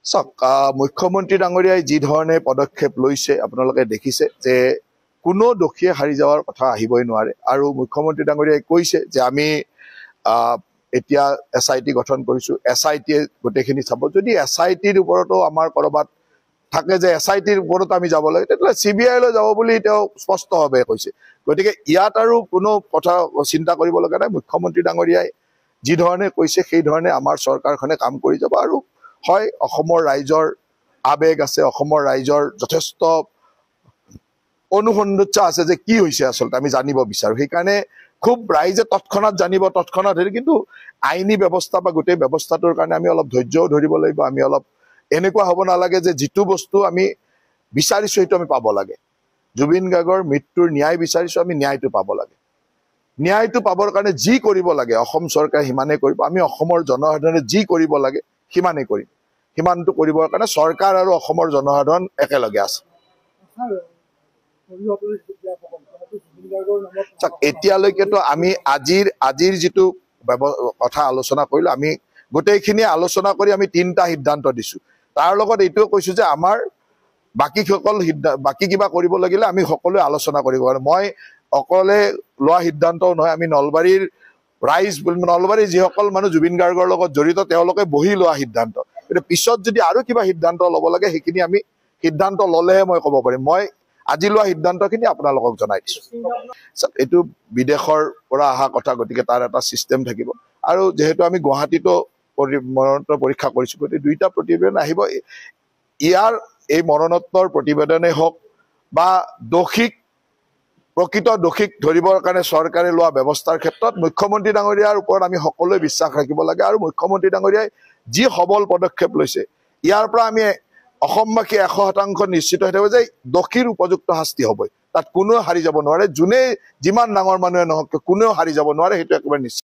মুখ্যমন্ত্ৰী ডাঙৰীয়াই যি ধৰণে পদক্ষেপ লৈছে আপোনালোকে দেখিছে যে কোনো দোষীয়ে হাৰি যাৱাৰ কথা আহিবই নোৱাৰে আৰু মুখ্যমন্ত্ৰী ডাঙৰীয়াই কৈছে যে আমি এতিয়া SIT গঠন কৰিছোঁ SITয়ে গোটেইখিনি চাব যদি SITৰ ওপৰতো আমাৰ কৰবাত থাকে যে SITৰ ওপৰত আমি যাব লাগে তেতিয়াহ'লে CBI লৈ যাব বুলি তেওঁ স্পষ্টভাৱে কৈছে গতিকে ইয়াত আৰু কোনো কথা চিন্তা কৰিব লগা নাই মুখ্যমন্ত্ৰী ডাঙৰীয়াই যি ধৰণে কৈছে সেই ধৰণে আমাৰ চৰকাৰখনে কাম কৰি যাব আৰু হয় অসমৰ ৰাইজৰ আবেগ আছে অসমৰ ৰাইজৰ যথেষ্ট অনুসন্ধিৎসা আছে যে কি হৈছে আসলে আমি জানিব বিচাৰো সেইকাৰণে খুব ৰাইজে তৎক্ষণাত জানিব তৎক্ষণাত হেৰি কিন্তু আইনী ব্যৱস্থা বা গোটেই ব্যৱস্থাটোৰ কাৰণে আমি অলপ ধৈৰ্যও ধৰিব লাগিব আমি অলপ এনেকুৱা হ'ব নালাগে যে যিটো বস্তু আমি বিচাৰিছো সেইটো আমি পাব লাগে জুবিন গাৰ্গৰ মৃত্যুৰ ন্যায় বিচাৰিছো আমি ন্যায়টো পাব লাগে ন্যায়টো পাবৰ কাৰণে যি কৰিব লাগে অসম চৰকাৰে সিমানে কৰিব আমি অসমৰ জনসাধাৰণে যি কৰিব লাগে সিমানে কৰিম সিমানটো কৰিবৰ কাৰণে চৰকাৰ আৰু অসমৰ জনসাধাৰণ একেলগে আছে এতিয়ালৈকেতো আমি আজিৰ যিটো কথা আলোচনা কৰিলো আমি গোটেইখিনি আলোচনা কৰি আমি 3টা সিদ্ধান্ত দিছো তাৰ লগত এইটোও কৈছো যে আমাৰ বাকি কিবা কৰিব লাগিলে আমি সকলোৱে আলোচনা কৰিব লাগে মই অকলে লোৱা সিদ্ধান্তও নহয় আমি নলবাৰীৰ ৰাইজ নলবাৰীৰ যিসকল মানুহ জুবিন গাৰ্গৰ লগত জড়িত তেওঁলোকে বহি লোৱা সিদ্ধান্ত কিন্তু পিছত যদি আৰু কিবা সিদ্ধান্ত ল'ব লাগে সেইখিনি আমি সিদ্ধান্ত ল'লেহে মই ক'ব পাৰিম মই আজি লোৱা সিদ্ধান্তখিনি আপোনালোকক জনাই দিছো এইটো বিদেশৰ পৰা অহা কথা গতিকে তাৰ এটা চিষ্টেম থাকিব আৰু যেহেতু আমি গুৱাহাটীতো মৰণোত্তৰ পৰীক্ষা কৰিছো গতিকে 2টা প্ৰতিবেদন আহিব ইয়াৰ এই মৰণোত্তৰ প্ৰতিবেদনে হওক বা প্ৰকৃত দোষীক ধৰিবৰ কাৰণে চৰকাৰে লোৱা ব্যৱস্থাৰ ক্ষেত্ৰত মুখ্যমন্ত্ৰী ডাঙৰীয়াৰ ওপৰত আমি সকলোৱে বিশ্বাস ৰাখিব লাগে আৰু মুখ্যমন্ত্ৰী ডাঙৰীয়াই যি সবল পদক্ষেপ লৈছে ইয়াৰ পৰা আমি অসমবাসী 100% নিশ্চিত হৈ থাকিব যে দোষীৰ উপযুক্ত শাস্তি হ'বই তাত কোনেও হাৰি যাব নোৱাৰে যোনে যিমান ডাঙৰ মানুহে নহওক কোনেও হাৰি যাব নোৱাৰে সেইটো একেবাৰে নিশ্চিত